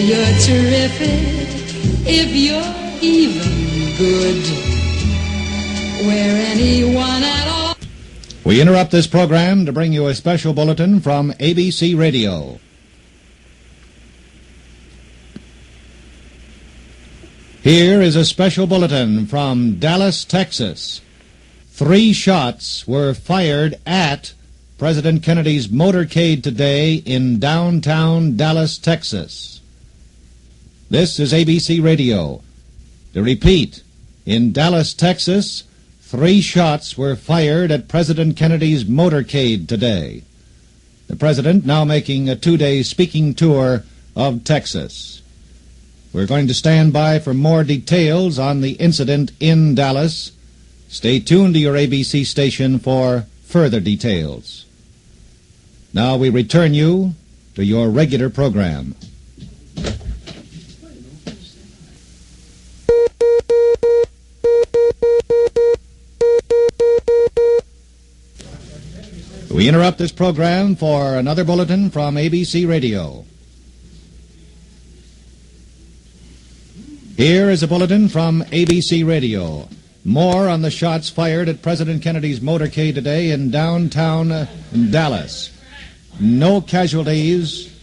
you're terrific, if you're even good, where anyone at all. We interrupt this program to bring you a special bulletin from ABC Radio. Here is a special bulletin from Dallas, Texas. 3 shots were fired at President Kennedy's motorcade today in downtown Dallas, Texas. This is ABC Radio. To repeat, in Dallas, Texas, 3 shots were fired at President Kennedy's motorcade today. The President now making a 2-day speaking tour of Texas. We're going to stand by for more details on the incident in Dallas. Stay tuned to your ABC station for further details. Now we return you to your regular program. We interrupt this program for another bulletin from ABC Radio. Here is a bulletin from ABC Radio. More on the shots fired at President Kennedy's motorcade today in downtown Dallas. No casualties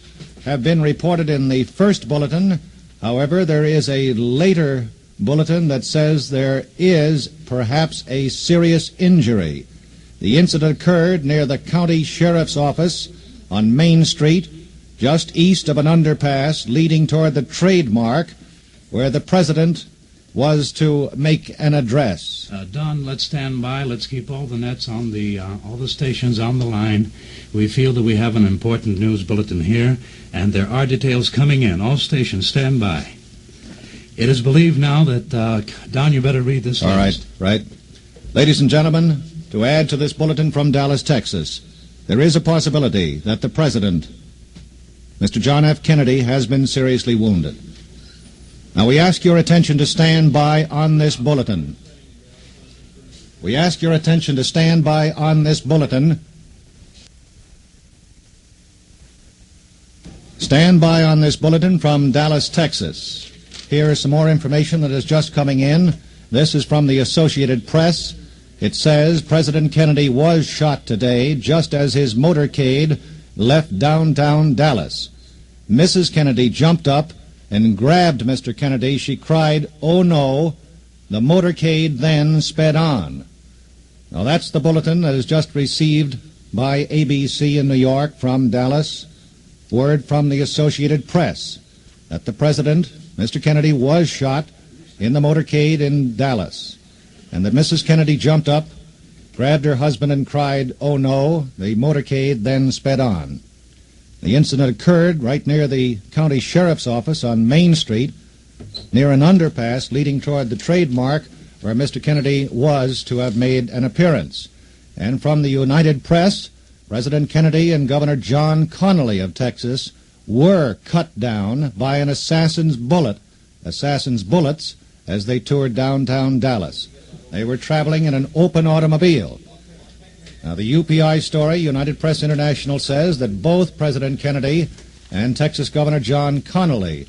have been reported in the first bulletin. However, there is a later bulletin that says there is perhaps a serious injury. The incident occurred near the county sheriff's office on Main Street, just east of an underpass leading toward the trademark, where the President was to make an address. Don, let's stand by. Let's keep all the nets on all the stations on the line. We feel that we have an important news bulletin here, and there are details coming in. All stations, stand by. It is believed now that, Don, you better read this. All right. Ladies and gentlemen, to add to this bulletin from Dallas, Texas, there is a possibility that the President, Mr. John F. Kennedy, has been seriously wounded. Now, we ask your attention to stand by on this bulletin. We ask your attention to stand by on this bulletin. Stand by on this bulletin from Dallas, Texas. Here is some more information that is just coming in. This is from the Associated Press. It says President Kennedy was shot today just as his motorcade left downtown Dallas. Mrs. Kennedy jumped up and grabbed Mr. Kennedy. She cried, "Oh no!" The motorcade then sped on. Now that's the bulletin that is just received by ABC in New York from Dallas. Word from the Associated Press that the President, Mr. Kennedy, was shot in the motorcade in Dallas, and that Mrs. Kennedy jumped up, grabbed her husband and cried, "Oh no!" The motorcade then sped on. The incident occurred right near the county sheriff's office on Main Street, near an underpass leading toward the trademark where Mr. Kennedy was to have made an appearance. And from the United Press, President Kennedy and Governor John Connally of Texas were cut down by an assassin's bullets, as they toured downtown Dallas. They were traveling in an open automobile. Now, the UPI story, United Press International, says that both President Kennedy and Texas Governor John Connally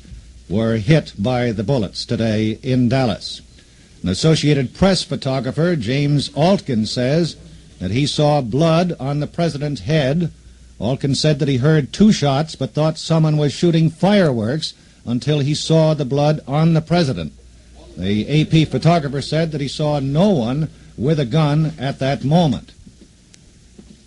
were hit by the bullets today in Dallas. An Associated Press photographer, James Altkin, says that he saw blood on the president's head. Altkin said that he heard 2 shots but thought someone was shooting fireworks until he saw the blood on the president. The AP photographer said that he saw no one with a gun at that moment.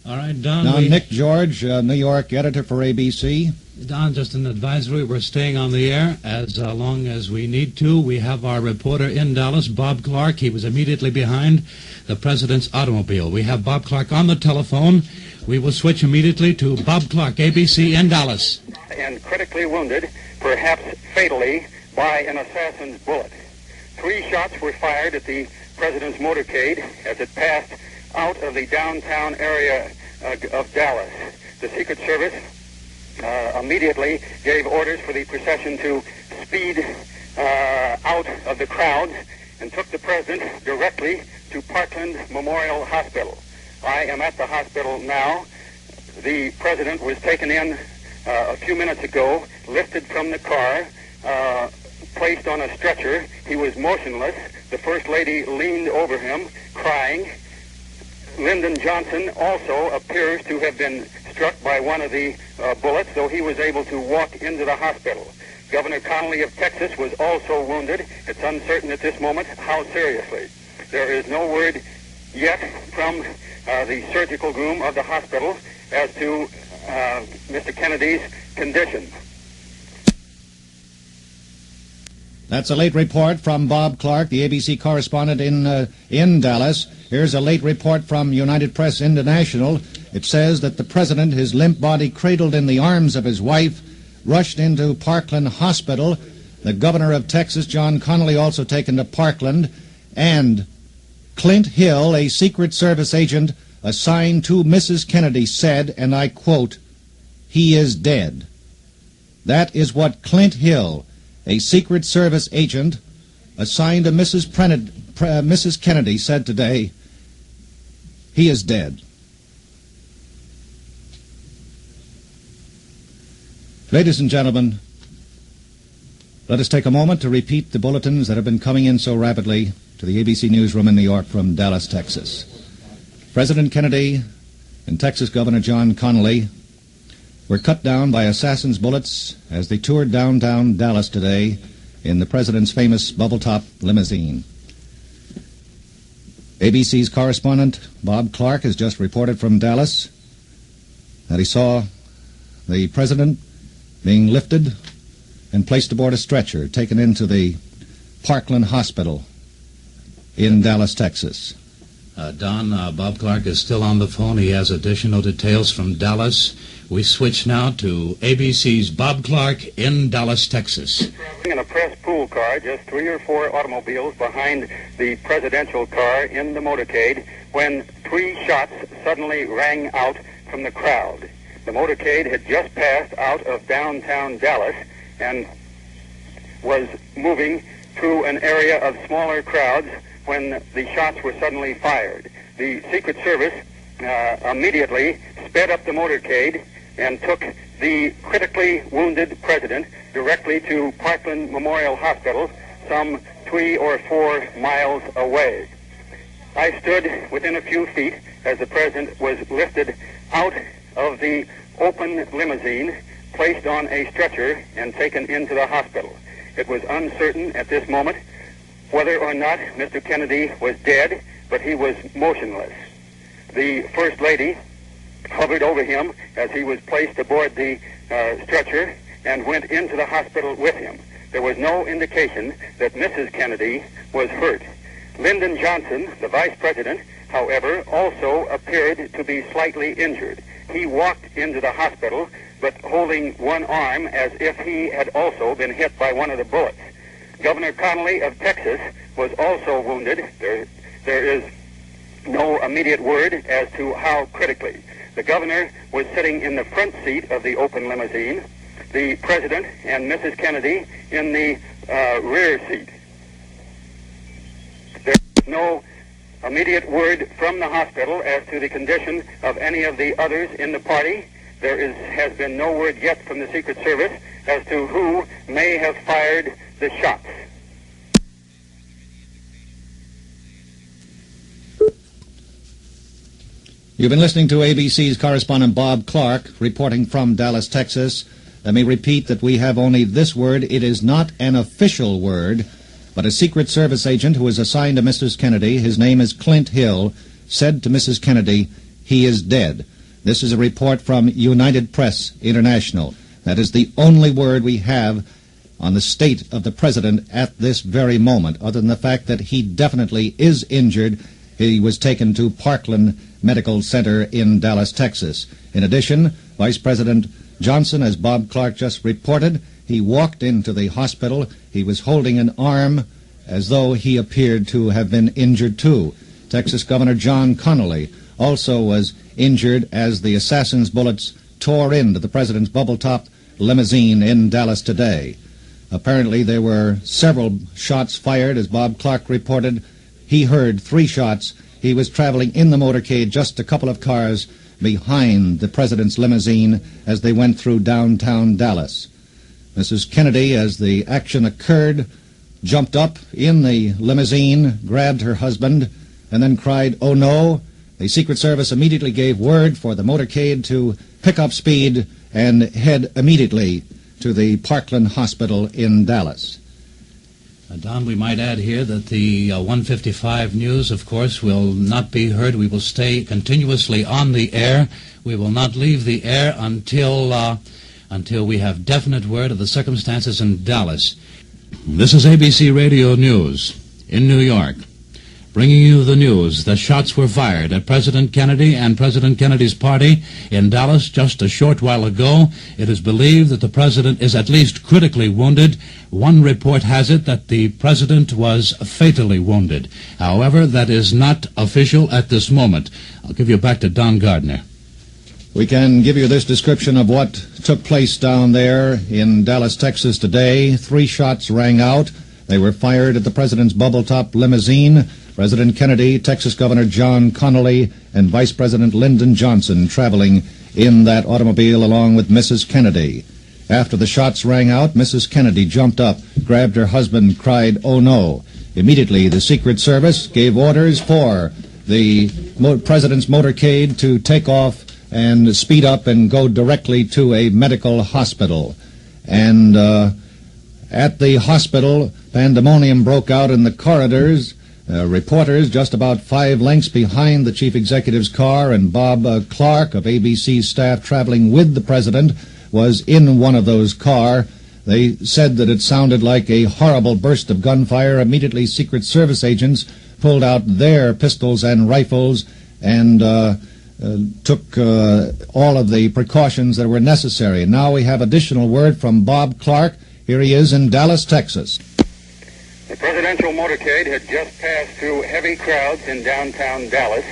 All right, Don. Now, Nick George, New York editor for ABC. Don, just an advisory. We're staying on the air as long as we need to. We have our reporter in Dallas, Bob Clark. He was immediately behind the president's automobile. We have Bob Clark on the telephone. We will switch immediately to Bob Clark, ABC in Dallas. And critically wounded, perhaps fatally, by an assassin's bullet. 3 shots were fired at the president's motorcade as it passed out of the downtown area of Dallas. The Secret Service immediately gave orders for the procession to speed out of the crowd and took the president directly to Parkland Memorial Hospital. I am at the hospital now. The president was taken in a few minutes ago, lifted from the car, placed on a stretcher. He was motionless. The First Lady leaned over him, crying. Lyndon Johnson also appears to have been struck by one of the bullets, though he was able to walk into the hospital. Governor Connolly of Texas was also wounded. It's uncertain at this moment how seriously. There is no word yet from the surgical room of the hospital as to Mr. Kennedy's condition. That's a late report from Bob Clark, the ABC correspondent in Dallas. Here's a late report from United Press International. It says that the president, his limp body cradled in the arms of his wife, rushed into Parkland Hospital. The governor of Texas, John Connally, also taken to Parkland. And Clint Hill, a Secret Service agent assigned to Mrs. Kennedy, said, and I quote, "He is dead." That is what Clint Hill, a Secret Service agent assigned to Mrs. Kennedy, said today. He is dead. Ladies and gentlemen, let us take a moment to repeat the bulletins that have been coming in so rapidly to the ABC newsroom in New York from Dallas, Texas. President Kennedy and Texas Governor John Connally were cut down by assassins' bullets as they toured downtown Dallas today in the president's famous bubble-top limousine. ABC's correspondent Bob Clark has just reported from Dallas that he saw the president being lifted and placed aboard a stretcher, taken into the Parkland Hospital in Dallas, Texas. Don, Bob Clark is still on the phone. He has additional details from Dallas. We switch now to ABC's Bob Clark in Dallas, Texas. In a press pool car, just 3 or 4 automobiles behind the presidential car in the motorcade, when 3 shots suddenly rang out from the crowd. The motorcade had just passed out of downtown Dallas and was moving through an area of smaller crowds when the shots were suddenly fired. The Secret Service immediately sped up the motorcade and took the critically wounded president directly to Parkland Memorial Hospital, some 3 or 4 miles away. I stood within a few feet as the president was lifted out of the open limousine, placed on a stretcher, and taken into the hospital. It was uncertain at this moment whether or not Mr. Kennedy was dead, but he was motionless. The First Lady hovered over him as he was placed aboard the stretcher and went into the hospital with him. There was no indication that Mrs. Kennedy was hurt. Lyndon Johnson, the vice president, however, also appeared to be slightly injured. He walked into the hospital, but holding one arm as if he had also been hit by one of the bullets. Governor Connolly of Texas was also wounded. There is no immediate word as to how critically. The governor was sitting in the front seat of the open limousine, the president and Mrs. Kennedy in the rear seat. There is no immediate word from the hospital as to the condition of any of the others in the party. There has been no word yet from the Secret Service as to who may have fired the shots. You've been listening to ABC's correspondent Bob Clark reporting from Dallas, Texas. Let me repeat that we have only this word. It is not an official word, but a Secret Service agent who was assigned to Mrs. Kennedy, his name is Clint Hill, said to Mrs. Kennedy, "He is dead." This is a report from United Press International. That is the only word we have on the state of the president at this very moment, other than the fact that he definitely is injured. He was taken to Parkland Medical Center in Dallas, Texas. In addition, Vice President Johnson, as Bob Clark just reported, he walked into the hospital. He was holding an arm as though he appeared to have been injured too. Texas Governor John Connally also was injured as the assassin's bullets tore into the president's bubble-top limousine in Dallas today. Apparently there were several shots fired, as Bob Clark reported. He heard 3 shots. He was traveling in the motorcade just a couple of cars behind the president's limousine as they went through downtown Dallas. Mrs. Kennedy, as the action occurred, jumped up in the limousine, grabbed her husband, and then cried, "Oh no!" The Secret Service immediately gave word for the motorcade to pick up speed and head immediately to the Parkland Hospital in Dallas. Don, we might add here that the 155 news, of course, will not be heard. We will stay continuously on the air. We will not leave the air until we have definite word of the circumstances in Dallas. This is ABC Radio News in New York, bringing you the news. The shots were fired at President Kennedy and President Kennedy's party in Dallas just a short while ago. It is believed that the president is at least critically wounded. One report has it that the president was fatally wounded. However, that is not official at this moment. I'll give you back to Don Gardner. We can give you this description of what took place down there in Dallas, Texas today. 3 shots rang out. They were fired at the president's bubble-top limousine. President Kennedy, Texas Governor John Connally, and Vice President Lyndon Johnson traveling in that automobile along with Mrs. Kennedy. After the shots rang out, Mrs. Kennedy jumped up, grabbed her husband, cried, "Oh no!" Immediately, the Secret Service gave orders for the president's motorcade to take off and speed up and go directly to a medical hospital. And at the hospital, pandemonium broke out in the corridors. Reporters just about 5 lengths behind the chief executive's car, and Bob Clark of ABC's staff traveling with the president was in one of those cars. They said that it sounded like a horrible burst of gunfire. Immediately, Secret Service agents pulled out their pistols and rifles and took all of the precautions that were necessary. Now we have additional word from Bob Clark. Here he is in Dallas, Texas. The presidential motorcade had just passed through heavy crowds in downtown Dallas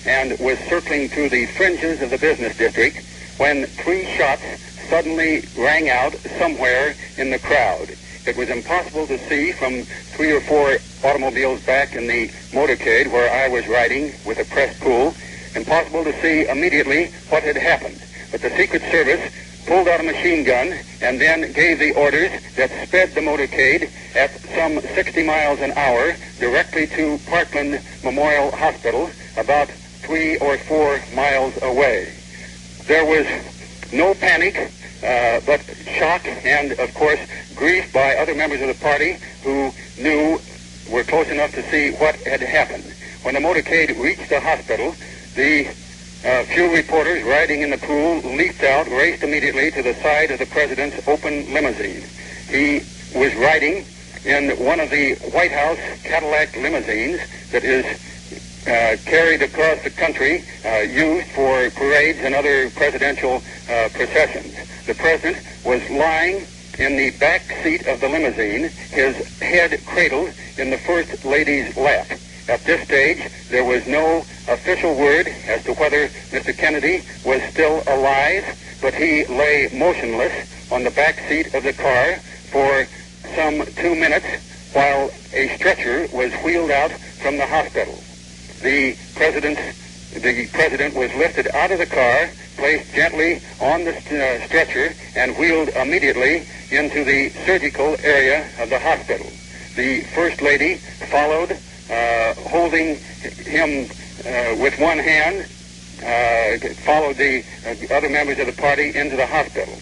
and was circling through the fringes of the business district when 3 shots suddenly rang out somewhere in the crowd. It was impossible to see from 3 or 4 automobiles back in the motorcade where I was riding with a press pool. Impossible to see immediately what had happened. But the Secret Service pulled out a machine gun and then gave the orders that sped the motorcade at some 60 miles an hour directly to Parkland Memorial Hospital, about 3 or 4 miles away. There was no panic, but shock and, of course, grief by other members of the party who were close enough to see what had happened. When the motorcade reached the hospital, the few reporters riding in the pool leaped out, raced immediately to the side of the president's open limousine. He was riding in one of the White House Cadillac limousines that is carried across the country, used for parades and other presidential processions. The president was lying in the back seat of the limousine, his head cradled in the First Lady's lap. At this stage, there was no official word as to whether Mr. Kennedy was still alive, but he lay motionless on the back seat of the car for some 2 minutes while a stretcher was wheeled out from the hospital. The president was lifted out of the car, placed gently on the stretcher, and wheeled immediately into the surgical area of the hospital. The First Lady followed, holding him with one hand, followed the other members of the party into the hospital.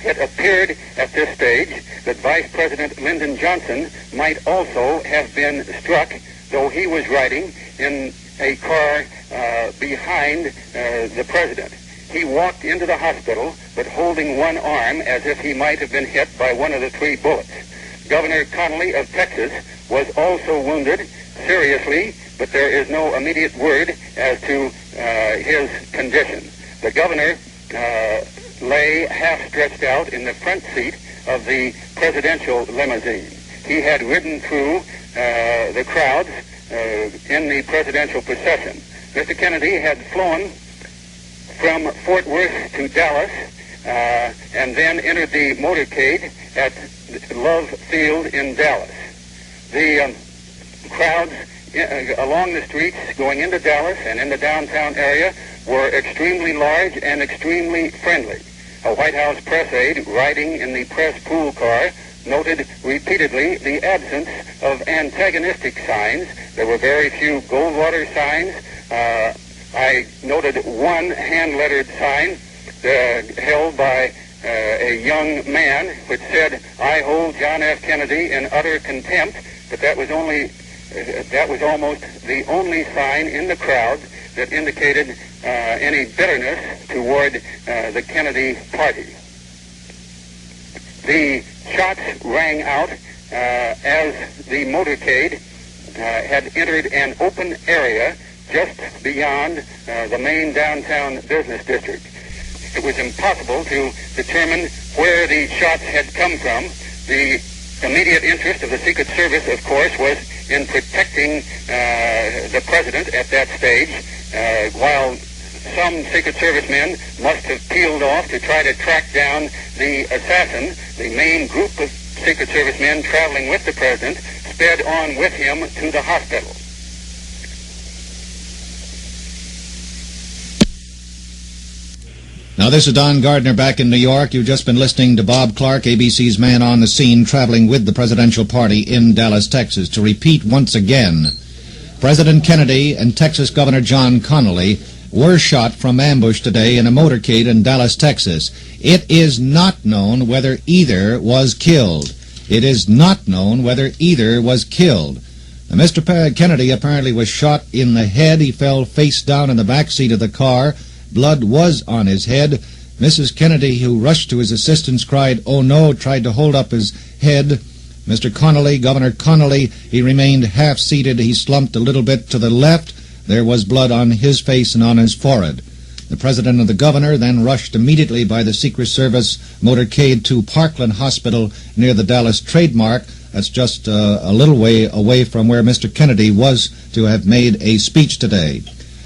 It appeared at this stage that Vice President Lyndon Johnson might also have been struck, though he was riding in a car behind the president. He walked into the hospital, but holding one arm as if he might have been hit by one of the 3 bullets. Governor Connally of Texas was also wounded seriously, but there is no immediate word as to his condition. The governor lay half stretched out in the front seat of the presidential limousine. He had ridden through the crowds in the presidential procession. Mr. Kennedy had flown from Fort Worth to Dallas and then entered the motorcade at Love Field in Dallas. The crowds along the streets going into Dallas and in the downtown area were extremely large and extremely friendly. A White House press aide riding in the press pool car noted repeatedly the absence of antagonistic signs. There were very few Goldwater signs. I noted one hand-lettered sign held by a young man which said, "I hold John F. Kennedy in utter contempt," but that was almost the only sign in the crowd that indicated any bitterness toward the Kennedy party. The shots rang out as the motorcade had entered an open area just beyond the main downtown business district. It was impossible to determine where the shots had come from. The immediate interest of the Secret Service, of course, was in protecting the president at that stage, while some Secret Service men must have peeled off to try to track down the assassin. The main group of Secret Service men traveling with the president sped on with him to the hospital. Now, this is Don Gardner back in New York. You've just been listening to Bob Clark, ABC's man on the scene, traveling with the presidential party in Dallas, Texas. To repeat once again, President Kennedy and Texas Governor John Connally were shot from ambush today in a motorcade in Dallas, Texas. It is not known whether either was killed. It is not known whether either was killed. Now, Mr. Kennedy apparently was shot in the head. He fell face down in the back seat of the car. Blood was on his head. Mrs. Kennedy, who rushed to his assistance, cried, "Oh no," tried to hold up his head. Mr. Connally, Governor Connally, he remained half-seated. He slumped a little bit to the left. There was blood on his face and on his forehead. The president and the governor then rushed immediately by the Secret Service motorcade to Parkland Hospital near the Dallas Trademark. That's just a little way away from where Mr. Kennedy was to have made a speech today.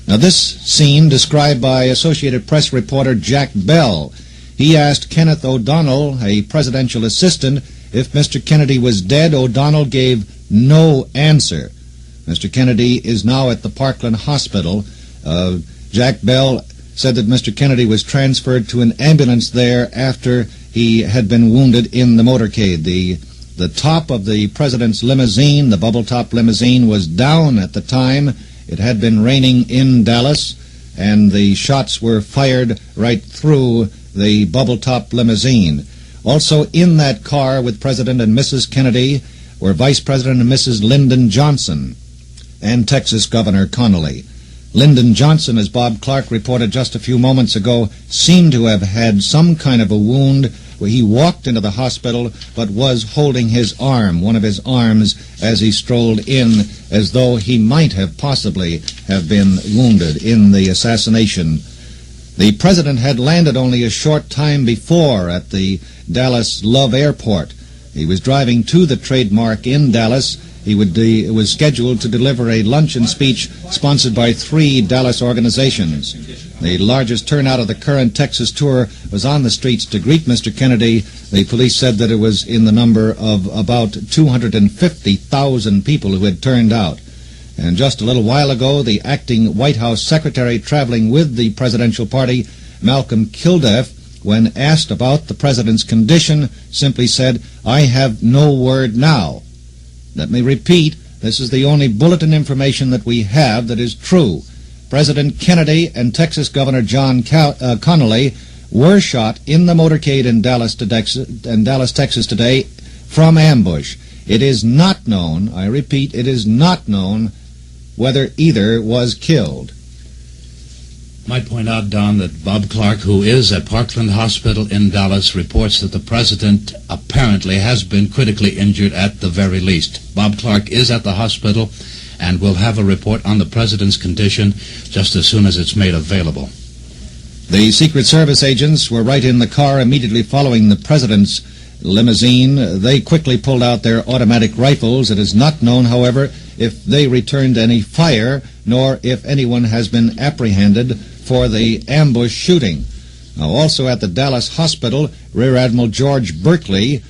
Now, this scene described by Associated Press reporter Jack Bell. He asked Kenneth O'Donnell, a presidential assistant, if Mr. Kennedy was dead. O'Donnell gave no answer. Mr. Kennedy is now at the Parkland Hospital. Jack Bell said that Mr. Kennedy was transferred to an ambulance there after he had been wounded in the motorcade. The top of the president's limousine, the bubble-top limousine, was down at the time. It had been raining in Dallas, and the shots were fired right through the bubble-top limousine. Also in that car with President and Mrs. Kennedy were Vice President and Mrs. Lyndon Johnson and Texas Governor Connally. Lyndon Johnson, as Bob Clark reported just a few moments ago, seemed to have had some kind of a wound where he walked into the hospital but was holding his arm, one of his arms, as he strolled in, as though he might have possibly have been wounded in the assassination. The president had landed only a short time before at the Dallas Love Airport. He was driving to the Trademark in Dallas. He was scheduled to deliver a luncheon speech sponsored by 3 Dallas organizations. The largest turnout of the current Texas tour was on the streets to greet Mr. Kennedy. The police said that it was in the number of about 250,000 people who had turned out. And just a little while ago, the acting White House secretary traveling with the presidential party, Malcolm Kilduff, when asked about the president's condition, simply said, "I have no word now." Let me repeat, this is the only bulletin information that we have that is true. President Kennedy and Texas Governor John Connally were shot in the motorcade in Dallas, Texas today from ambush. It is not known, I repeat, it is not known whether either was killed. Might point out, Don, that Bob Clark, who is at Parkland Hospital in Dallas, reports that the president apparently has been critically injured at the very least. Bob Clark is at the hospital and will have a report on the president's condition just as soon as it's made available. The Secret Service agents were right in the car immediately following the president's limousine. They quickly pulled out their automatic rifles. It is not known, however, if they returned any fire, nor if anyone has been apprehended for the ambush shooting. Now, also at the Dallas hospital, Rear Admiral George Berkeley,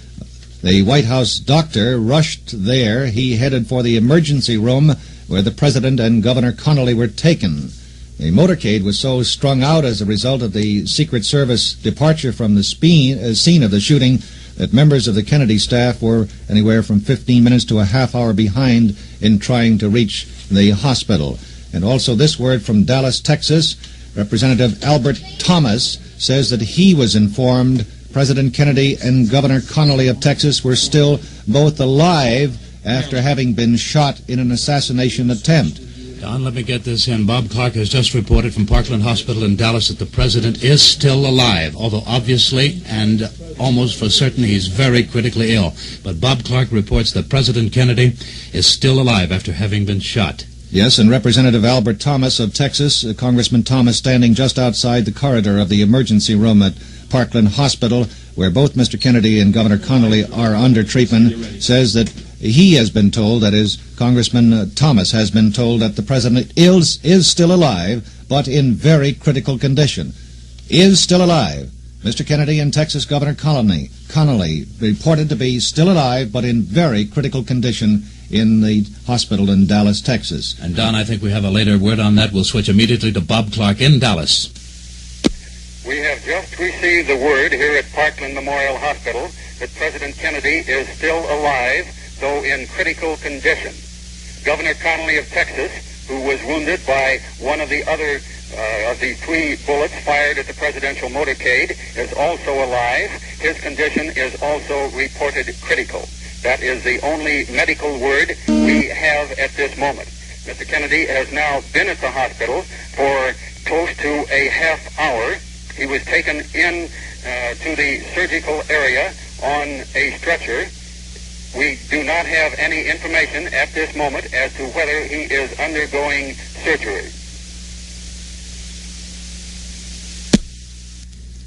the White House doctor, rushed there. He headed for the emergency room where the president and Governor Connally were taken. The motorcade was so strung out as a result of the Secret Service departure from the scene of the shooting that members of the Kennedy staff were anywhere from 15 minutes to a half hour behind in trying to reach the hospital. And also this word from Dallas, Texas, Representative Albert Thomas says that he was informed President Kennedy and Governor Connally of Texas were still both alive after having been shot in an assassination attempt. Don, let me get this in. Bob Clark has just reported from Parkland Hospital in Dallas that the president is still alive, although obviously and almost for certain he's very critically ill. But Bob Clark reports that President Kennedy is still alive after having been shot. Yes, and Representative Albert Thomas of Texas, Congressman Thomas, standing just outside the corridor of the emergency room at Parkland Hospital, where both Mr. Kennedy and Governor Connally are under treatment, says that he has been told, that is, Congressman Thomas has been told that the president is still alive, but in very critical condition. Is still alive. Mr. Kennedy and Texas Governor Connally reported to be still alive, but in very critical condition in the hospital in Dallas, Texas. And Don, I think we have a later word on that. We'll switch immediately to Bob Clark in Dallas. We have just received the word here at Parkland Memorial Hospital that President Kennedy is still alive, though in critical condition. Governor Connally of Texas, who was wounded by one of the other of the 3 bullets fired at the presidential motorcade, is also alive. His condition is also reported critical. That is the only medical word we have at this moment. Mr. Kennedy has now been at the hospital for close to a half hour. He was taken in to the surgical area on a stretcher. We do not have any information at this moment as to whether he is undergoing surgery.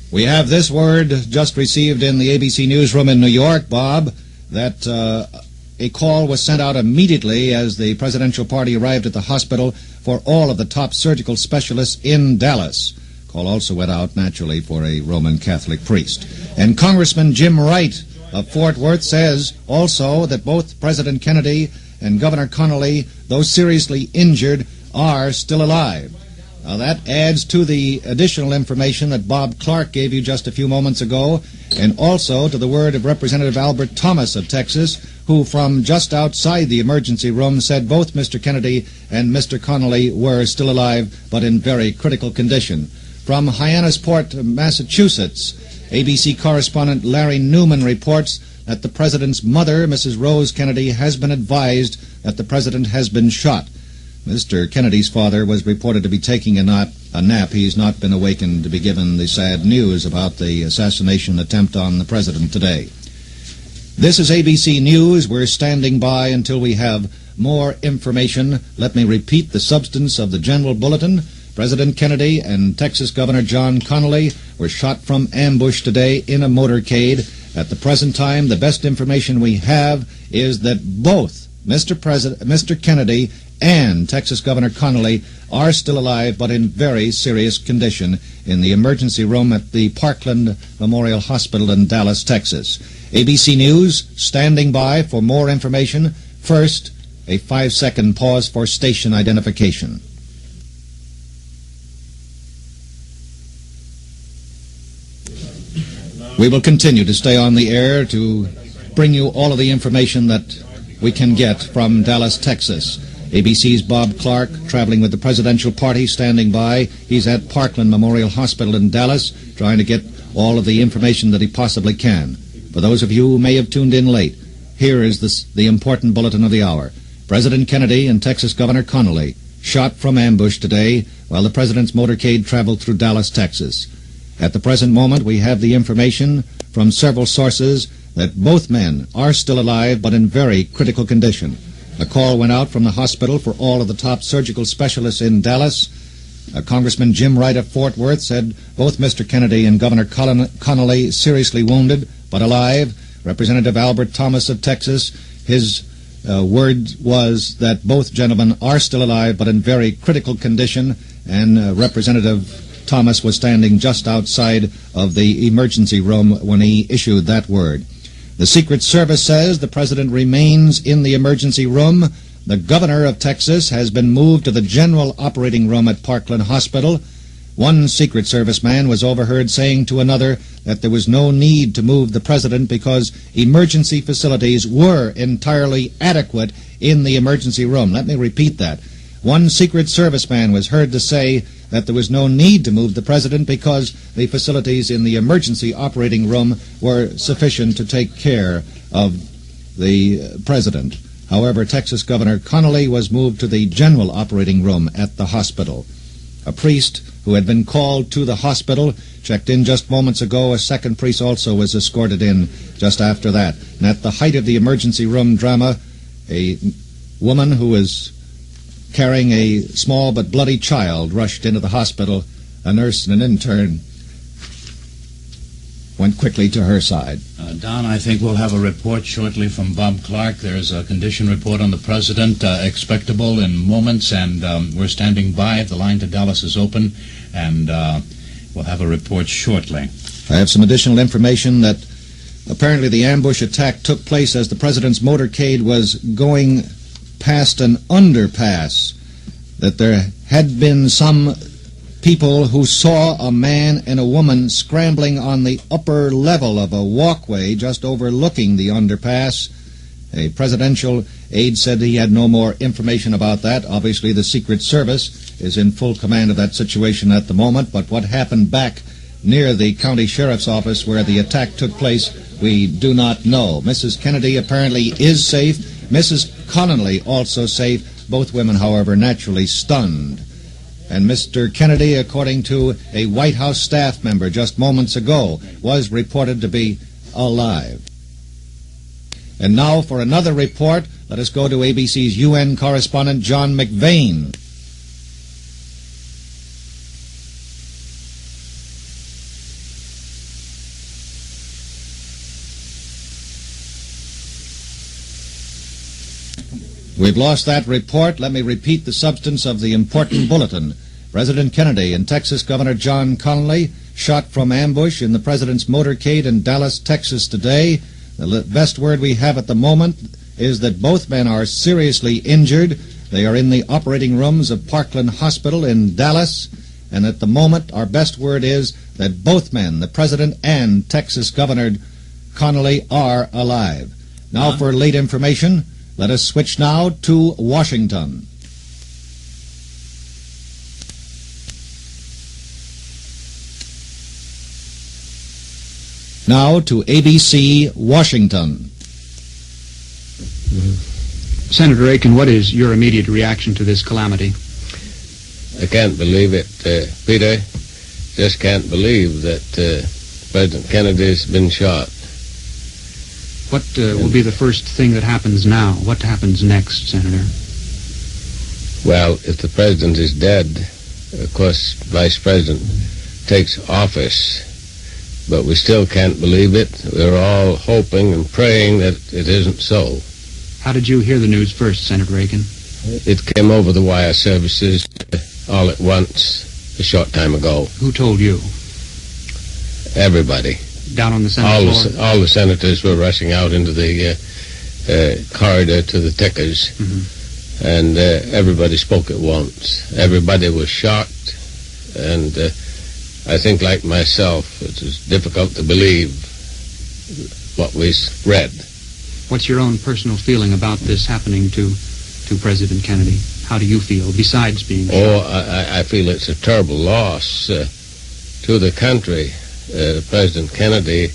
We have this word just received in the ABC newsroom in New York, Bob, that a call was sent out immediately as the presidential party arrived at the hospital for all of the top surgical specialists in Dallas. Call also went out, naturally, for a Roman Catholic priest. And Congressman Jim Wright of Fort Worth says also that both President Kennedy and Governor Connally, though seriously injured, are still alive. Now, that adds to the additional information that Bob Clark gave you just a few moments ago, and also to the word of Representative Albert Thomas of Texas, who from just outside the emergency room said both Mr. Kennedy and Mr. Connally were still alive, but in very critical condition. From Hyannisport, Massachusetts, ABC correspondent Larry Newman reports that the president's mother, Mrs. Rose Kennedy, has been advised that the president has been shot. Mr. Kennedy's father was reported to be taking a nap. He's not been awakened to be given the sad news about the assassination attempt on the president today. This is ABC News. We're standing by until we have more information. Let me repeat the substance of the general bulletin. President Kennedy and Texas Governor John Connally were shot from ambush today in a motorcade. At the present time, the best information we have is that both Mr. Kennedy and Texas Governor Connally are still alive, but in very serious condition in the emergency room at the Parkland Memorial Hospital in Dallas, Texas. ABC News, standing by for more information. First, a 5-second pause for station identification. We will continue to stay on the air to bring you all of the information that we can get from Dallas, Texas. ABC's Bob Clark, traveling with the presidential party, standing by. He's at Parkland Memorial Hospital in Dallas, trying to get all of the information that he possibly can. For those of you who may have tuned in late, here is the important bulletin of the hour. President Kennedy and Texas Governor Connally shot from ambush today while the president's motorcade traveled through Dallas, Texas. At the present moment, we have the information from several sources that both men are still alive, but in very critical condition. A call went out from the hospital for all of the top surgical specialists in Dallas. Congressman Jim Wright of Fort Worth said both Mr. Kennedy and Governor Connally seriously wounded, but alive. Representative Albert Thomas of Texas, his word was that both gentlemen are still alive, but in very critical condition, and Representative Thomas was standing just outside of the emergency room when he issued that word. The Secret Service says the president remains in the emergency room, The governor of Texas has been moved to the general operating room at Parkland Hospital. One Secret Service man was overheard saying to another that there was no need to move the president because emergency facilities were entirely adequate in the emergency room. Let me repeat that. One Secret Service man was heard to say that there was no need to move the president because the facilities in the emergency operating room were sufficient to take care of the president. However, Texas Governor Connolly was moved to the general operating room at the hospital. A priest who had been called to the hospital checked in just moments ago. A second priest also was escorted in just after that. And at the height of the emergency room drama, a woman who was carrying a small but bloody child rushed into the hospital. A nurse and an intern went quickly to her side. Don, I think we'll have a report shortly from Bob Clark. There's a condition report on the president, expectable in moments, and we're standing by. The line to Dallas is open, and we'll have a report shortly. I have some additional information that apparently the ambush attack took place as the president's motorcade was going past an underpass, that there had been some people who saw a man and a woman scrambling on the upper level of a walkway just overlooking the underpass. A presidential aide said he had no more information about that. Obviously, the Secret Service is in full command of that situation at the moment, but what happened back near the county sheriff's office where the attack took place, we do not know. Mrs. Kennedy apparently is safe. Mrs. Connolly also safe. Both women, however, naturally stunned. And Mr. Kennedy, according to a White House staff member just moments ago, was reported to be alive. And now for another report, let us go to ABC's UN correspondent John McVane. We've lost that report. Let me repeat the substance of the important bulletin. President Kennedy and Texas Governor John Connolly shot from ambush in the president's motorcade in Dallas, Texas today. The best word we have at the moment is that both men are seriously injured. They are in the operating rooms of Parkland Hospital in Dallas. And at the moment, our best word is that both men, the president and Texas Governor Connolly, are alive. Now for late information. Let us switch now to Washington. Now to ABC, Washington. Senator Aiken, what is your immediate reaction to this calamity? I can't believe it, Peter. Just can't believe that President Kennedy's been shot. What will be the first thing that happens now? What happens next, Senator? Well, if the president is dead, of course, Vice President takes office. But we still can't believe it. We're all hoping and praying that it isn't so. How did you hear the news first, Senator Aiken? It came over the wire services all at once a short time ago. Who told you? Everybody. Down on the Senate floor? All the senators were rushing out into the corridor to the tickers, and everybody spoke at once. Everybody was shocked, and I think, like myself, it was difficult to believe what we read. What's your own personal feeling about this happening to President Kennedy? How do you feel, besides being shocked? I feel it's a terrible loss to the country. President Kennedy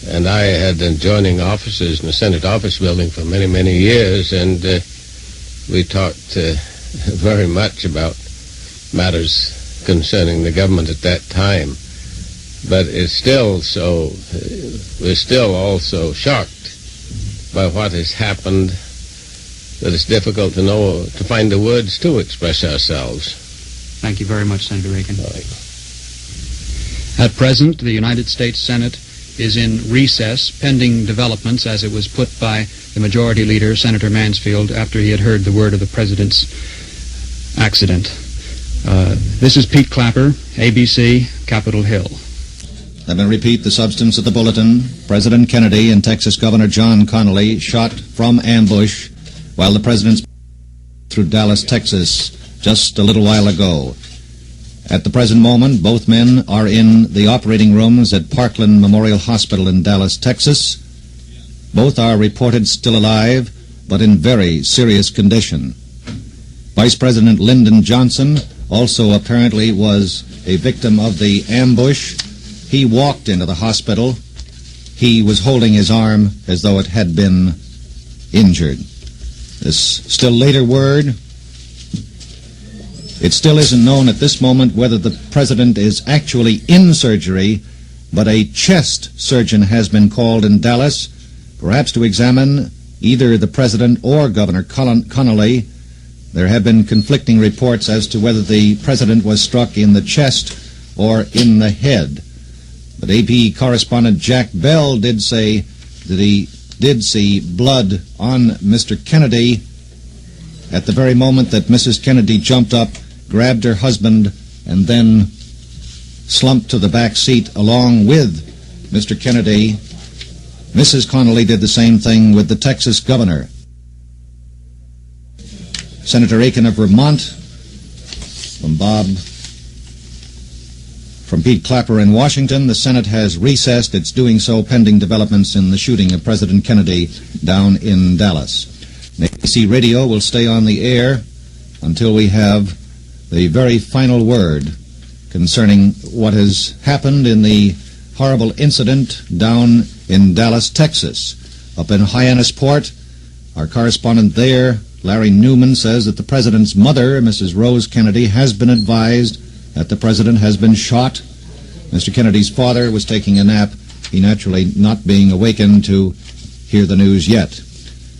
and I had adjoining offices in the Senate office building for many, many years, and we talked very much about matters concerning the government at that time. But it's still so, we're still also shocked by what has happened, that it's difficult to find the words to express ourselves. Thank you very much, Senator Aiken. At present, the United States Senate is in recess, pending developments, as it was put by the Majority Leader, Senator Mansfield, after he had heard the word of the President's accident. This is Pete Clapper, ABC, Capitol Hill. Let me repeat the substance of the bulletin. President Kennedy and Texas Governor John Connolly shot from ambush while the President's through Dallas, Texas, just a little while ago. At the present moment, both men are in the operating rooms at Parkland Memorial Hospital in Dallas, Texas. Both are reported still alive, but in very serious condition. Vice President Lyndon Johnson also apparently was a victim of the ambush. He walked into the hospital. He was holding his arm as though it had been injured. This still later word, it still isn't known at this moment whether the president is actually in surgery, but a chest surgeon has been called in Dallas, perhaps to examine either the president or Governor Connolly. There have been conflicting reports as to whether the president was struck in the chest or in the head. But AP correspondent Jack Bell did say that he did see blood on Mr. Kennedy at the very moment that Mrs. Kennedy jumped up, grabbed her husband, and then slumped to the back seat along with Mr. Kennedy. Mrs. Connolly did the same thing with the Texas governor. Senator Aiken of Vermont, from Pete Clapper in Washington, the Senate has recessed. It's doing so pending developments in the shooting of President Kennedy down in Dallas. ABC Radio will stay on the air until we have the very final word concerning what has happened in the horrible incident down in Dallas, Texas. Up in Hyannisport, our correspondent there, Larry Newman, says that the president's mother, Mrs. Rose Kennedy, has been advised that the president has been shot. Mr. Kennedy's father was taking a nap, he naturally not being awakened to hear the news yet.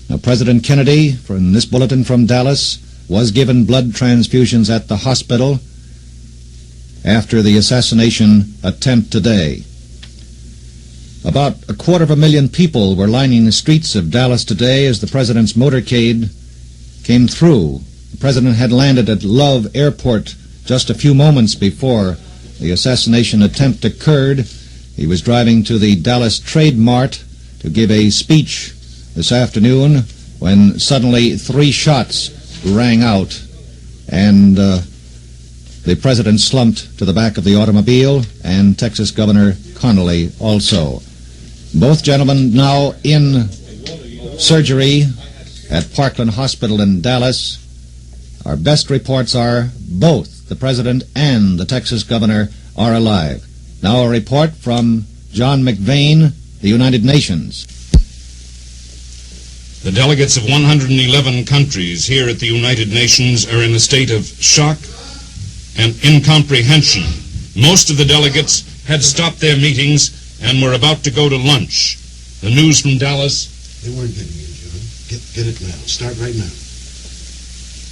Now, President Kennedy, from this bulletin from Dallas, was given blood transfusions at the hospital after the assassination attempt today. About 250,000 people were lining the streets of Dallas today as the president's motorcade came through. The president had landed at Love Airport just a few moments before the assassination attempt occurred. He was driving to the Dallas Trade Mart to give a speech this afternoon when suddenly 3 shots rang out and the president slumped to the back of the automobile, and Texas Governor Connolly also. Both gentlemen now in surgery at Parkland Hospital in Dallas. Our best reports are both the president and the Texas governor are alive. Now a report from John McVeigh, the United Nations. The delegates of 111 countries here at the United Nations are in a state of shock and incomprehension. Most of the delegates had stopped their meetings and were about to go to lunch. The news from Dallas... They weren't getting in, John. Get it now. Start right now.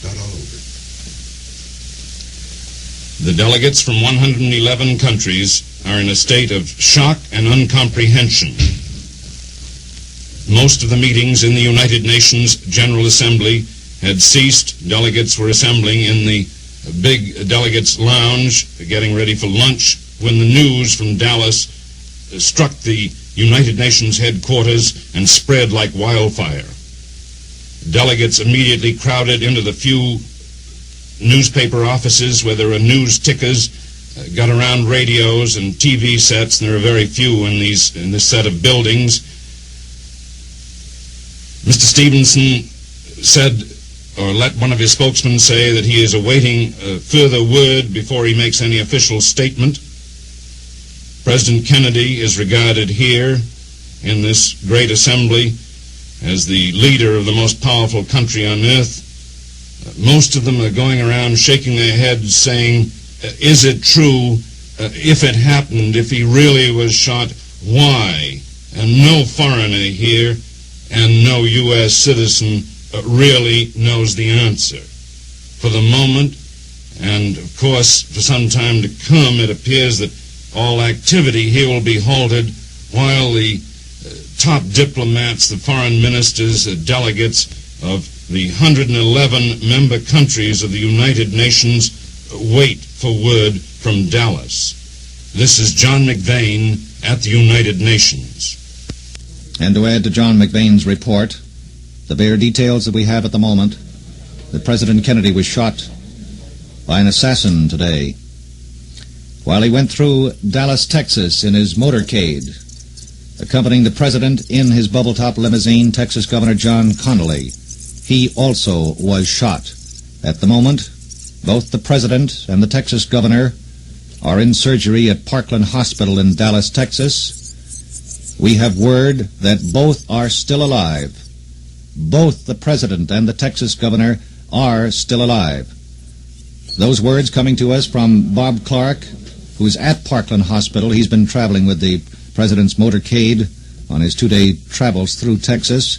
Start all over. The delegates from 111 countries are in a state of shock and incomprehension. Most of the meetings in the United Nations General Assembly had ceased. Delegates were assembling in the big delegates' lounge, getting ready for lunch, when the news from Dallas struck the United Nations headquarters and spread like wildfire. Delegates immediately crowded into the few newspaper offices where there are news tickers, got around radios and TV sets, and there are very few in this set of buildings. Mr. Stevenson said, or let one of his spokesmen say, that he is awaiting further word before he makes any official statement. President Kennedy is regarded here in this great assembly as the leader of the most powerful country on earth. Most of them are going around shaking their heads saying, is it true? If it happened, if he really was shot, why? And no foreigner here and no U.S. citizen really knows the answer. For the moment, and of course for some time to come, it appears that all activity here will be halted while the top diplomats, the foreign ministers, the delegates of the 111 member countries of the United Nations wait for word from Dallas. This is John McVeigh at the United Nations. And to add to John McVeigh's report, the bare details that we have at the moment, that President Kennedy was shot by an assassin today while he went through Dallas, Texas in his motorcade. Accompanying the president in his bubble-top limousine, Texas Governor John Connally. He also was shot. At the moment, both the president and the Texas governor are in surgery at Parkland Hospital in Dallas, Texas. We have word that both are still alive. Both the president and the Texas governor are still alive. Those words coming to us from Bob Clark, who's at Parkland Hospital. He's been traveling with the president's motorcade on his two-day travels through Texas.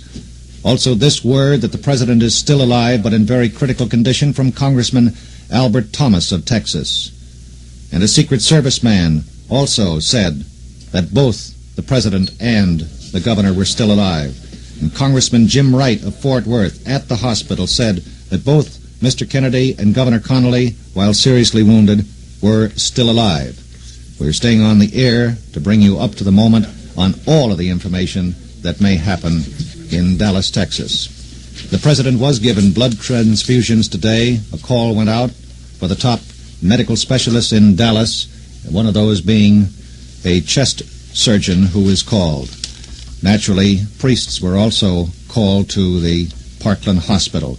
Also this word that the president is still alive but in very critical condition from Congressman Albert Thomas of Texas. And a Secret Service man also said that both the president and the governor were still alive. And Congressman Jim Wright of Fort Worth at the hospital said that both Mr. Kennedy and Governor Connally, while seriously wounded, were still alive. We're staying on the air to bring you up to the moment on all of the information that may happen in Dallas, Texas. The president was given blood transfusions today. A call went out for the top medical specialists in Dallas, one of those being a chest surgeon who was called. Naturally, priests were also called to the Parkland Hospital.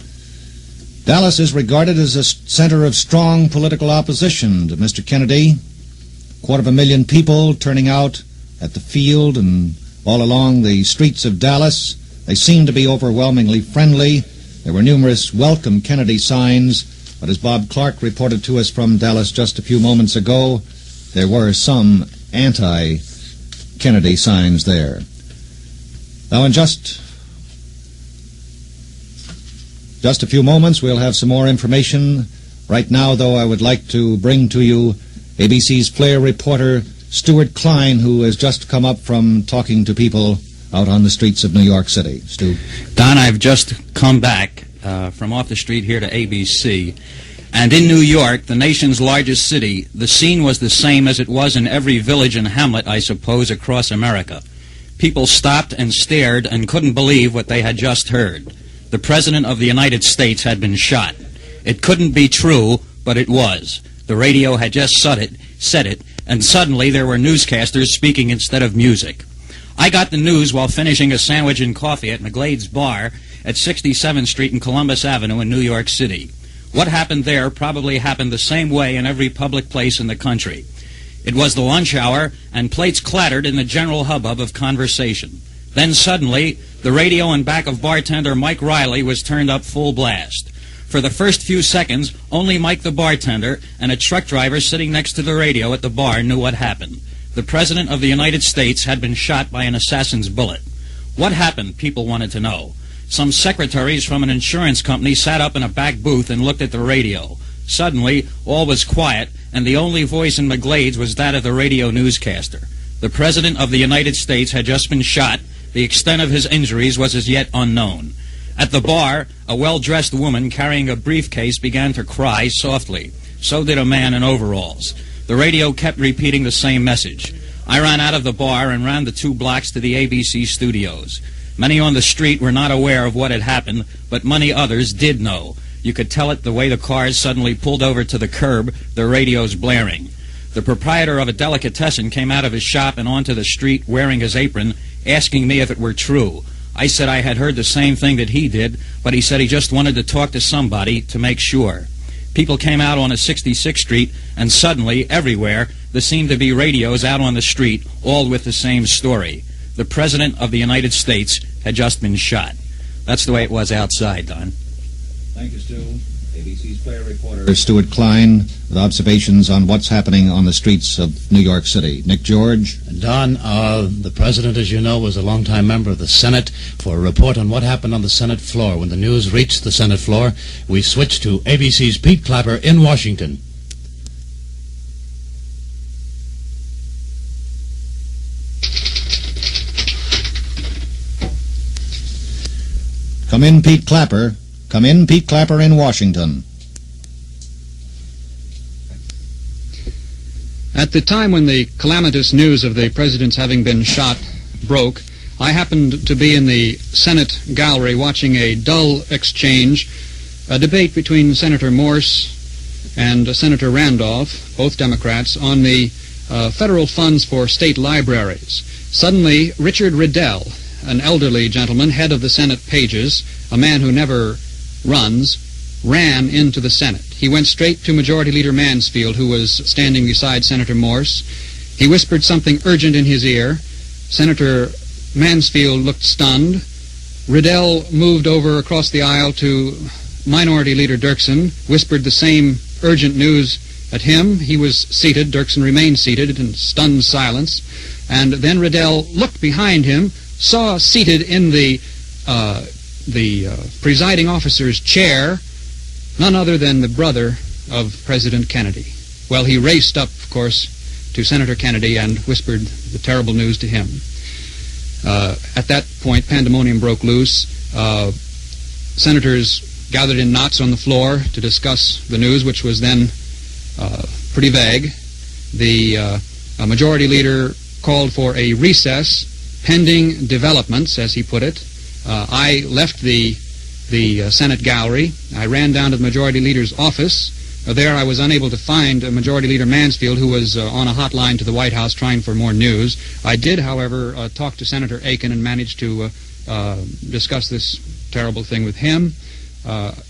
Dallas is regarded as a center of strong political opposition to Mr. Kennedy. 250,000 people turning out at the field and all along the streets of Dallas. They seemed to be overwhelmingly friendly. There were numerous welcome Kennedy signs, but as Bob Clark reported to us from Dallas just a few moments ago, there were some anti-Kennedy signs there. Now, in just a few moments, we'll have some more information. Right now, though, I would like to bring to you ABC's Flair reporter Stuart Klein, who has just come up from talking to people out on the streets of New York City. Stu? Don, I've just come back from off the street here to ABC. And in New York, the nation's largest city, the scene was the same as it was in every village and hamlet, I suppose, across America. People stopped and stared and couldn't believe what they had just heard. The President of the United States had been shot. It couldn't be true, but it was. The radio had just said it, and suddenly there were newscasters speaking instead of music. I got the news while finishing a sandwich and coffee at McGlade's Bar at 67th Street and Columbus Avenue in New York City. What happened there probably happened the same way in every public place in the country. It was the lunch hour, and plates clattered in the general hubbub of conversation. Then suddenly, the radio in back of bartender Mike Riley was turned up full blast. For the first few seconds, only Mike the bartender and a truck driver sitting next to the radio at the bar knew what happened. The President of the United States had been shot by an assassin's bullet. What happened, people wanted to know. Some secretaries from an insurance company sat up in a back booth and looked at the radio. Suddenly, all was quiet, and the only voice in McGlade's was that of the radio newscaster. The President of the United States had just been shot. The extent of his injuries was as yet unknown. At the bar, a well-dressed woman carrying a briefcase began to cry softly. So did a man in overalls. The radio kept repeating the same message. I ran out of the bar and ran the 2 blocks to the ABC studios. Many on the street were not aware of what had happened, but many others did know. You could tell it the way the cars suddenly pulled over to the curb, their radios blaring. The proprietor of a delicatessen came out of his shop and onto the street wearing his apron, asking me if it were true. I said I had heard the same thing that he did, but he said he just wanted to talk to somebody to make sure. People came out on 66th Street, and suddenly, everywhere, there seemed to be radios out on the street, all with the same story. The President of the United States had just been shot. That's the way it was outside, Don. Thank you, Stu. ABC's player reporter Stuart Klein with observations on what's happening on the streets of New York City. Nick George. Don, the President, as you know, was a longtime member of the Senate. For a report on what happened on the Senate floor, when the news reached the Senate floor, we switched to ABC's Pete Clapper in Washington. Come in, Pete Clapper. Come in, Pete Clapper in Washington. At the time when the calamitous news of the President's having been shot broke, I happened to be in the Senate gallery watching a dull exchange a debate between Senator Morse and Senator Randolph, both Democrats, on the federal funds for state libraries. Suddenly, Richard Riddell, an elderly gentleman, head of the Senate pages, a man who never runs, ran into the Senate. He went straight to Majority Leader Mansfield, who was standing beside Senator Morse. He whispered something urgent in his ear. Senator Mansfield looked stunned. Riddell moved over across the aisle to Minority Leader Dirksen, whispered the same urgent news at him. He was seated. Dirksen remained seated in stunned silence. And then Riddell looked behind him, saw seated in the presiding officer's chair none other than the brother of President Kennedy. Well, he raced up, of course, to Senator Kennedy and whispered the terrible news to him. At that point, pandemonium broke loose. Senators gathered in knots on the floor to discuss the news, which was then pretty vague. The Majority Leader called for a recess pending developments, as he put it. I left the Senate gallery. I ran down to the Majority Leader's office. There I was unable to find Majority Leader Mansfield, who was on a hotline to the White House trying for more news. I did, however, talk to Senator Aiken and managed to discuss this terrible thing with him.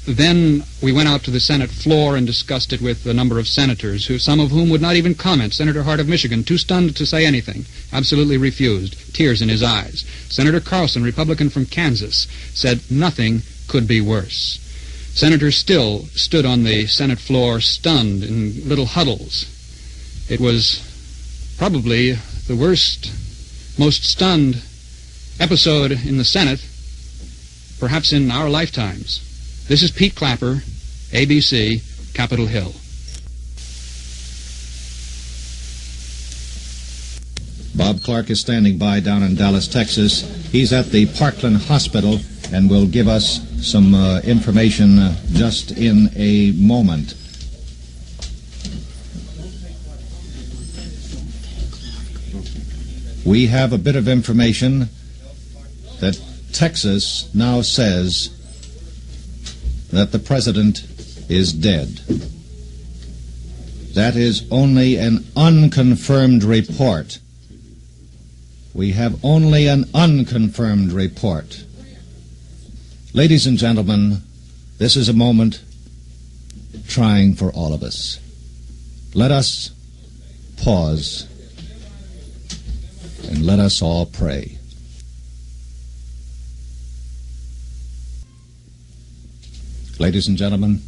Then we went out to the Senate floor and discussed it with a number of senators, some of whom would not even comment. Senator Hart of Michigan, too stunned to say anything, absolutely refused, tears in his eyes. Senator Carlson, Republican from Kansas, said nothing could be worse. Senators still stood on the Senate floor stunned in little huddles. It was probably the worst, most stunned episode in the Senate, perhaps in our lifetimes. This is Pete Clapper, ABC, Capitol Hill. Bob Clark is standing by down in Dallas, Texas. He's at the Parkland Hospital and will give us some information just in a moment. We have a bit of information that Texas now says that the president is dead. That is only an unconfirmed report. We have only an unconfirmed report. Ladies and gentlemen, this is a moment trying for all of us. Let us pause and let us all pray. Ladies and gentlemen,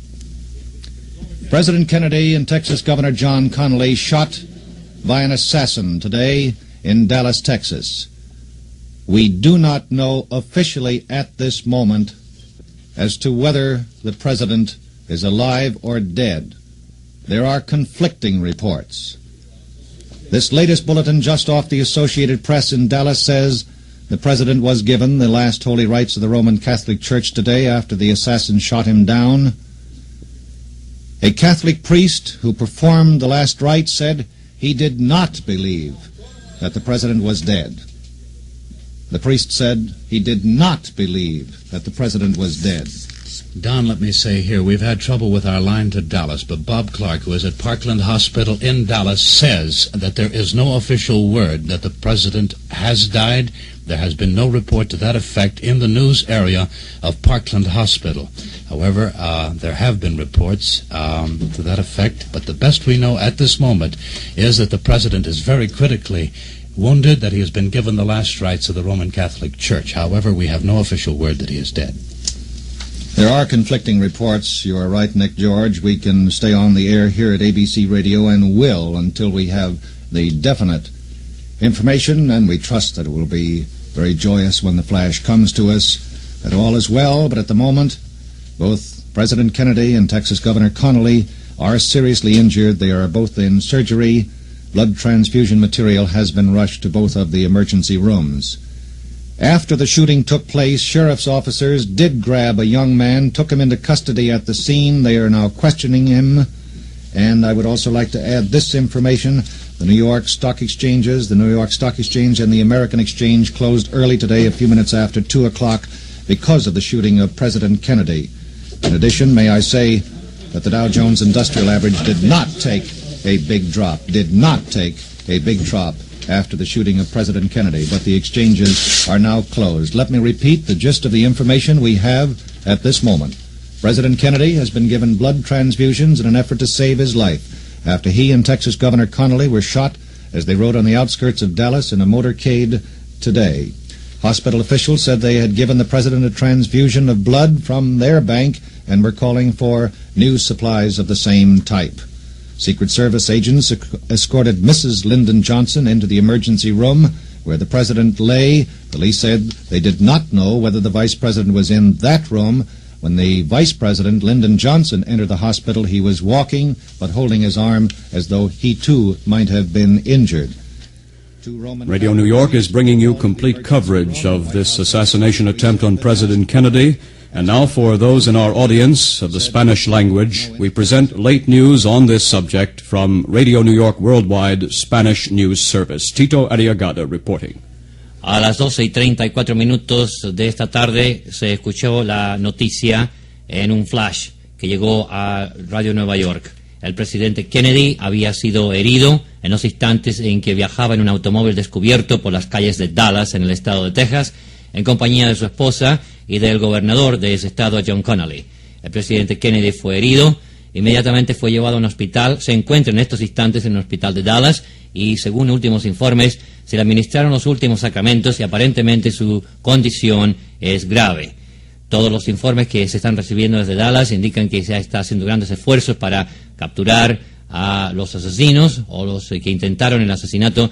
President Kennedy and Texas Governor John Connally shot by an assassin today in Dallas, Texas. We do not know officially at this moment as to whether the president is alive or dead. There are conflicting reports. This latest bulletin just off the Associated Press in Dallas says the president was given the last holy rites of the Roman Catholic Church today after the assassin shot him down. A Catholic priest who performed the last rites said he did not believe that the president was dead. The priest said he did not believe that the president was dead. Don, let me say here, we've had trouble with our line to Dallas, but Bob Clark, who is at Parkland Hospital in Dallas, says that there is no official word that the president has died. There has been no report to that effect in the news area of Parkland Hospital. However, there have been reports to that effect, but the best we know at this moment is that the president is very critically wounded, that he has been given the last rites of the Roman Catholic Church. However, we have no official word that he is dead. There are conflicting reports. You are right, Nick George. We can stay on the air here at ABC Radio and will until we have the definite information, and we trust that it will be very joyous when the flash comes to us, that all is well. But at the moment, both President Kennedy and Texas Governor Connally are seriously injured. They are both in surgery. Blood transfusion material has been rushed to both of the emergency rooms. After the shooting took place, sheriff's officers did grab a young man, took him into custody at the scene. They are now questioning him. And I would also like to add this information. The New York Stock Exchanges, the New York Stock Exchange and the American Exchange closed early today, a few minutes after 2 o'clock, because of the shooting of President Kennedy. In addition, may I say that the Dow Jones Industrial Average did not take a big drop, after the shooting of President Kennedy, but the exchanges are now closed. Let me repeat the gist of the information we have at this moment. President Kennedy has been given blood transfusions in an effort to save his life after he and Texas Governor Connally were shot as they rode on the outskirts of Dallas in a motorcade today. Hospital officials said they had given the president a transfusion of blood from their bank and were calling for new supplies of the same type. Secret Service agents escorted Mrs. Lyndon Johnson into the emergency room where the president lay. Police said they did not know whether the vice president was in that room. When the vice president, Lyndon Johnson, entered the hospital, he was walking but holding his arm as though he too might have been injured. Radio New York is bringing you complete coverage of this assassination attempt on President Kennedy. And now for those in our audience of the Spanish language, we present late news on this subject from Radio New York Worldwide Spanish News Service. Tito Arriagada reporting. A las 12:34 de esta tarde se escuchó la noticia en un flash que llegó a Radio Nueva York. El presidente Kennedy había sido herido en los instantes en que viajaba en un automóvil descubierto por las calles de Dallas, en el estado de Texas, en compañía de su esposa y del gobernador de ese estado, John Connally. El presidente Kennedy fue herido, inmediatamente fue llevado a un hospital, se encuentra en estos instantes en un hospital de Dallas y, según últimos informes, se le administraron los últimos sacramentos y aparentemente su condición es grave. Todos los informes que se están recibiendo desde Dallas indican que se está haciendo grandes esfuerzos para capturar a los asesinos o los que intentaron el asesinato,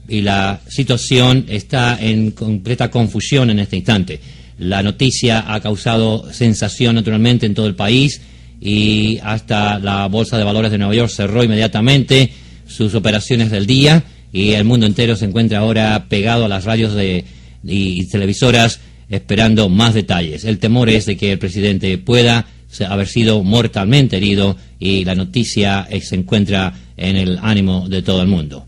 y la situación está en completa confusión en este instante. La noticia ha causado sensación naturalmente en todo el país y hasta la Bolsa de Valores de Nueva York cerró inmediatamente sus operaciones del día y el mundo entero se encuentra ahora pegado a las radios y televisoras esperando más detalles. El temor es de que el presidente pueda haber sido mortalmente herido y la noticia se encuentra en el ánimo de todo el mundo.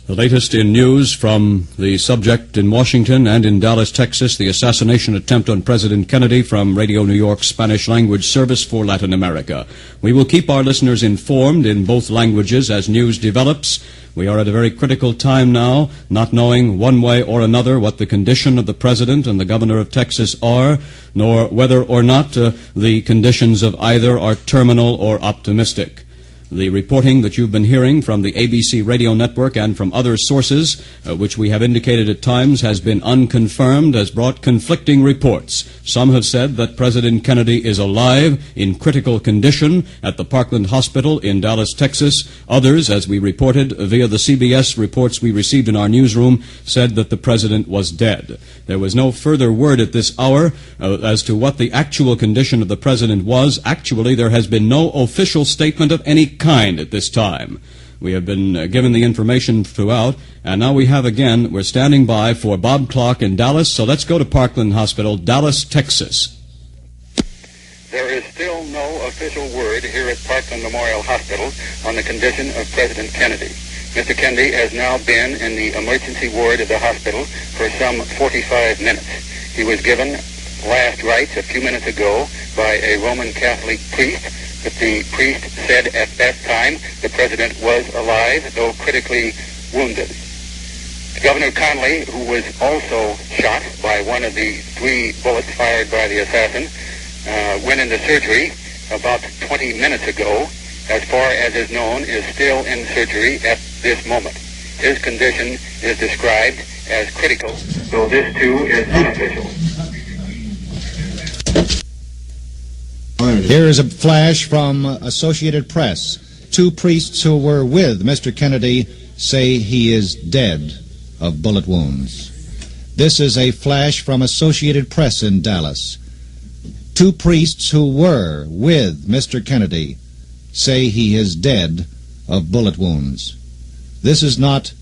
The latest in news from the subject in Washington and in Dallas, Texas, the assassination attempt on President Kennedy, from Radio New York's Spanish language service for Latin America. We will keep our listeners informed in both languages as news develops. We are at a very critical time now, not knowing one way or another what the condition of the President and the Governor of Texas are, nor whether or not the conditions of either are terminal or optimistic. The reporting that you've been hearing from the ABC radio network and from other sources, which we have indicated at times has been unconfirmed, has brought conflicting reports. Some have said that President Kennedy is alive, in critical condition, at the Parkland Hospital in Dallas, Texas. Others, as we reported via the CBS reports we received in our newsroom, said that the President was dead. There was no further word at this hour as to what the actual condition of the President was. Actually, there has been no official statement of any kind at this time. We have been given the information throughout, and now we're standing by for Bob Clark in Dallas, so let's go to Parkland Hospital, Dallas, Texas. There is still no official word here at Parkland Memorial Hospital on the condition of President Kennedy. Mr. Kennedy has now been in the emergency ward of the hospital for some 45 minutes. He was given last rites a few minutes ago by a Roman Catholic priest, but the priest said at that time the president was alive, though critically wounded. Governor Connally, who was also shot by one of the 3 bullets fired by the assassin, went into surgery about 20 minutes ago. As far as is known, is still in surgery at this moment. His condition is described as critical, though this too is unofficial. Here is a flash from Associated Press. 2 priests who were with Mr. Kennedy say he is dead of bullet wounds. This is a flash from Associated Press in Dallas. 2 priests who were with Mr. Kennedy say he is dead of bullet wounds. This is not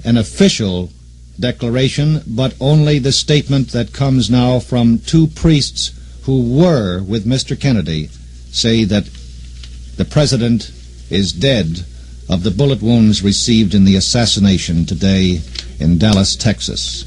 an official declaration, but only the statement that comes now from 2 priests who were with Mr. Kennedy say that the president is dead of the bullet wounds received in the assassination today in Dallas, Texas.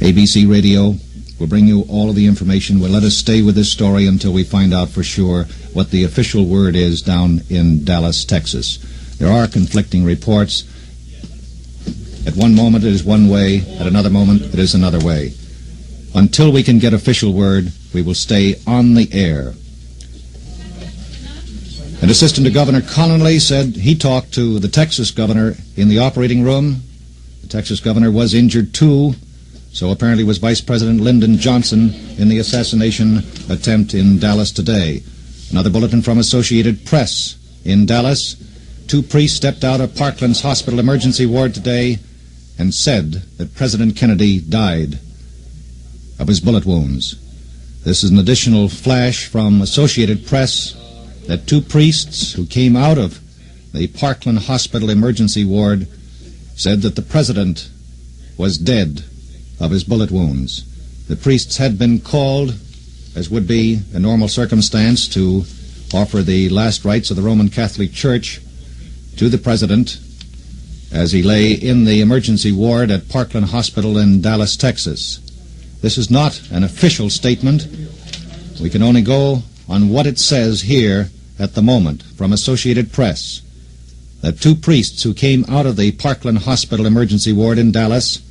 ABC Radio will bring you all of the information. Will let us stay with this story until we find out for sure what the official word is down in Dallas, Texas. There are conflicting reports. At one moment it is one way, at another moment it is another way. Until we can get official word, we will stay on the air. An assistant to Governor Connolly said he talked to the Texas governor in the operating room. The Texas governor was injured too, so apparently was Vice President Lyndon Johnson in the assassination attempt in Dallas today. Another bulletin from Associated Press. In Dallas, 2 priests stepped out of Parkland's hospital emergency ward today and said that President Kennedy died of his bullet wounds. This is an additional flash from Associated Press that 2 priests who came out of the Parkland Hospital emergency ward said that the president was dead of his bullet wounds. The priests had been called, as would be a normal circumstance, to offer the last rites of the Roman Catholic Church to the president as he lay in the emergency ward at Parkland Hospital in Dallas, Texas. This is not an official statement. We can only go on what it says here at the moment from Associated Press, that 2 priests who came out of the Parkland Hospital emergency ward in Dallas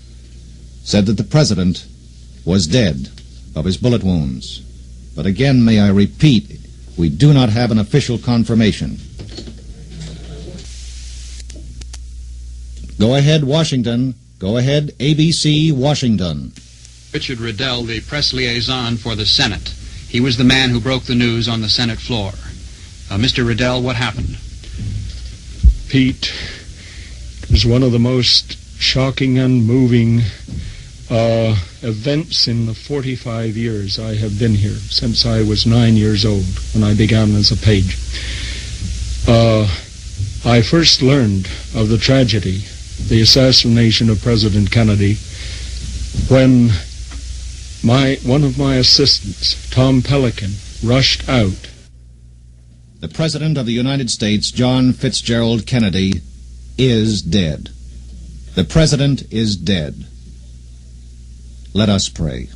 said that the president was dead of his bullet wounds. But again, may I repeat, we do not have an official confirmation. Go ahead, Washington. Go ahead, ABC, Washington. Richard Riddell, the press liaison for the Senate. He was the man who broke the news on the Senate floor. Mr. Riddell, what happened? Pete, it was one of the most shocking and moving events in the 45 years I have been here, since I was 9 years old when I began as a page. I first learned of the tragedy, the assassination of President Kennedy, when one of my assistants, Tom Pelican, rushed out. The President of the United States, John Fitzgerald Kennedy, is dead. The President is dead. Let us pray.